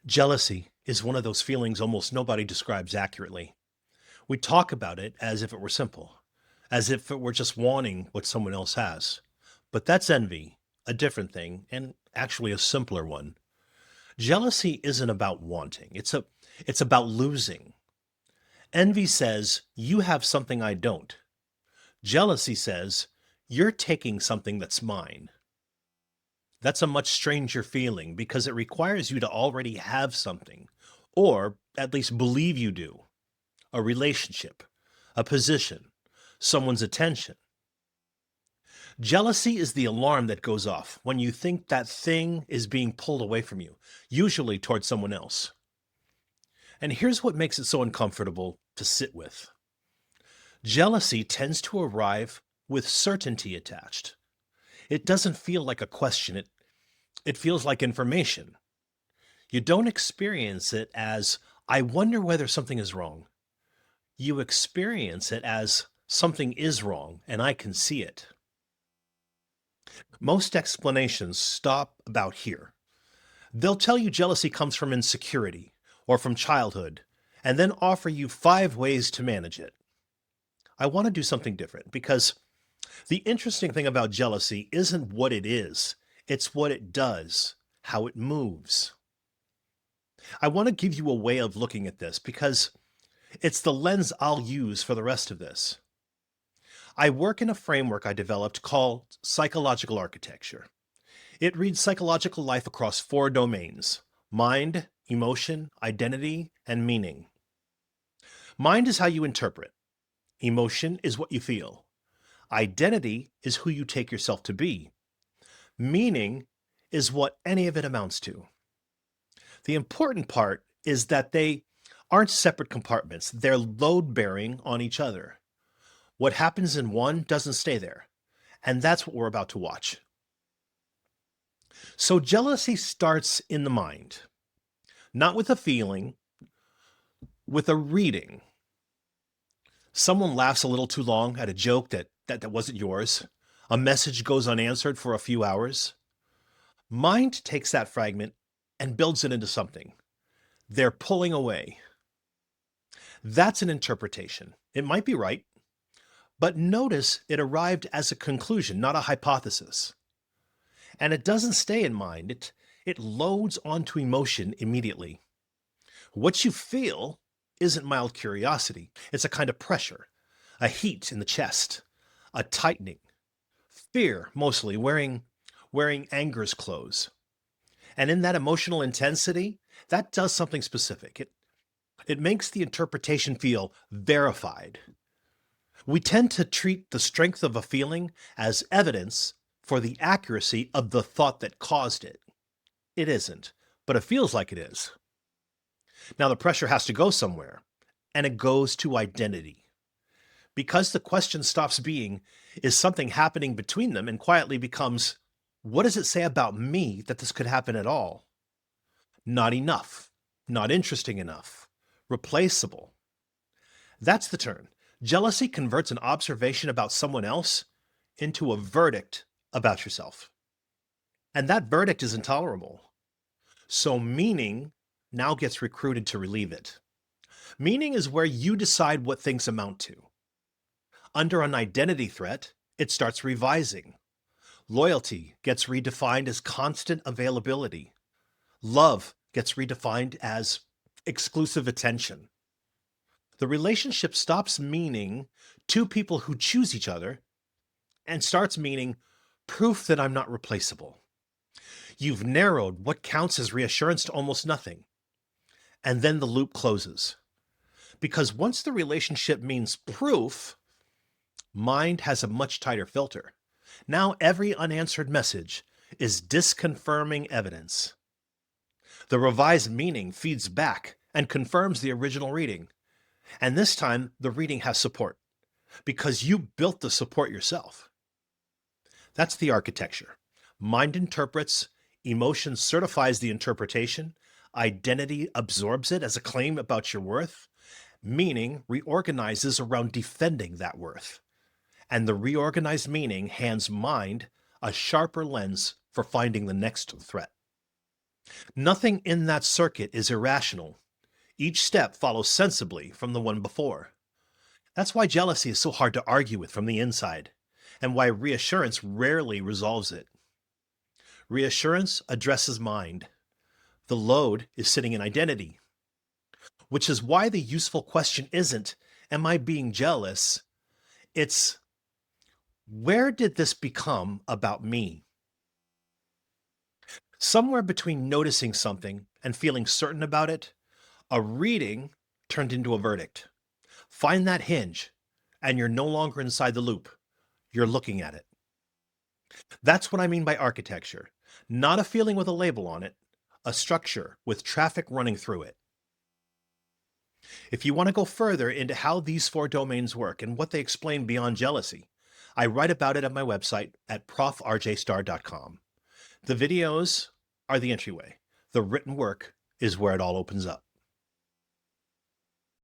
Jealousy is one of those feelings almost nobody describes accurately. We talk about it as if it were simple, as if it were just wanting what someone else has. But that's envy, a different thing, and actually a simpler one. Jealousy isn't about wanting. It's about losing. Envy says, "You have something I don't." Jealousy says, "You're taking something that's mine." That's a much stranger feeling because it requires you to already have something, or at least believe you do. A relationship, a position, someone's attention. Jealousy is the alarm that goes off when you think that thing is being pulled away from you, usually towards someone else. And here's what makes it so uncomfortable to sit with. Jealousy tends to arrive with certainty attached. It doesn't feel like a question, it feels like information. You don't experience it as, "I wonder whether something is wrong." You experience it as, "Something is wrong and I can see it." Most explanations stop about here. They'll tell you jealousy comes from insecurity or from childhood, and then offer you 5 ways to manage it. I want to do something different because the interesting thing about jealousy isn't what it is, it's what it does, how it moves. I want to give you a way of looking at this because it's the lens I'll use for the rest of this. I work in a framework I developed called psychological architecture. It reads psychological life across 4 domains: mind, emotion, identity, and meaning. Mind is how you interpret, emotion is what you feel, identity is who you take yourself to be, meaning is what any of it amounts to. The important part is that they aren't separate compartments, they're load bearing on each other. What happens in one doesn't stay there. And that's what we're about to watch. So, jealousy starts in the mind, not with a feeling, with a reading. Someone laughs a little too long at a joke that wasn't yours. A message goes unanswered for a few hours. Mind takes that fragment and builds it into something. They're pulling away. That's an interpretation. It might be right, but notice it arrived as a conclusion, not a hypothesis. And it doesn't stay in mind, it loads onto emotion immediately. What you feel isn't mild curiosity, it's a kind of pressure, a heat in the chest, a tightening, fear mostly, wearing anger's clothes. And in that emotional intensity, that does something specific. It makes the interpretation feel verified. We tend to treat the strength of a feeling as evidence for the accuracy of the thought that caused it. It isn't, but it feels like it is. Now, the pressure has to go somewhere, and it goes to identity. Because the question stops being, "Is something happening between them?" and quietly becomes, "What does it say about me that this could happen at all?" Not enough, not interesting enough, replaceable. That's the turn. Jealousy converts an observation about someone else into a verdict about yourself. And that verdict is intolerable. So meaning now gets recruited to relieve it. Meaning is where you decide what things amount to. Under an identity threat, it starts revising. Loyalty gets redefined as constant availability. Love gets redefined as exclusive attention. The relationship stops meaning two people who choose each other and starts meaning proof that I'm not replaceable. You've narrowed what counts as reassurance to almost nothing. And then the loop closes. Because once the relationship means proof, mind has a much tighter filter. Now every unanswered message is disconfirming evidence. The revised meaning feeds back and confirms the original reading. And this time, the reading has support because you built the support yourself. That's the architecture. Mind interprets, emotion certifies the interpretation, identity absorbs it as a claim about your worth, meaning reorganizes around defending that worth. And the reorganized meaning hands mind a sharper lens for finding the next threat. Nothing in that circuit is irrational. Each step follows sensibly from the one before. That's why jealousy is so hard to argue with from the inside, and why reassurance rarely resolves it. Reassurance addresses mind. The load is sitting in identity, which is why the useful question isn't, am I being jealous? It's, where did this become about me? Somewhere between noticing something and feeling certain about it, a reading turned into a verdict. Find that hinge, and you're no longer inside the loop. You're looking at it. That's what I mean by architecture. Not a feeling with a label on it, a structure with traffic running through it. If you want to go further into how these four domains work and what they explain beyond jealousy, I write about it at my website at profrjstarr.com. The videos are the entryway. The written work is where it all opens up.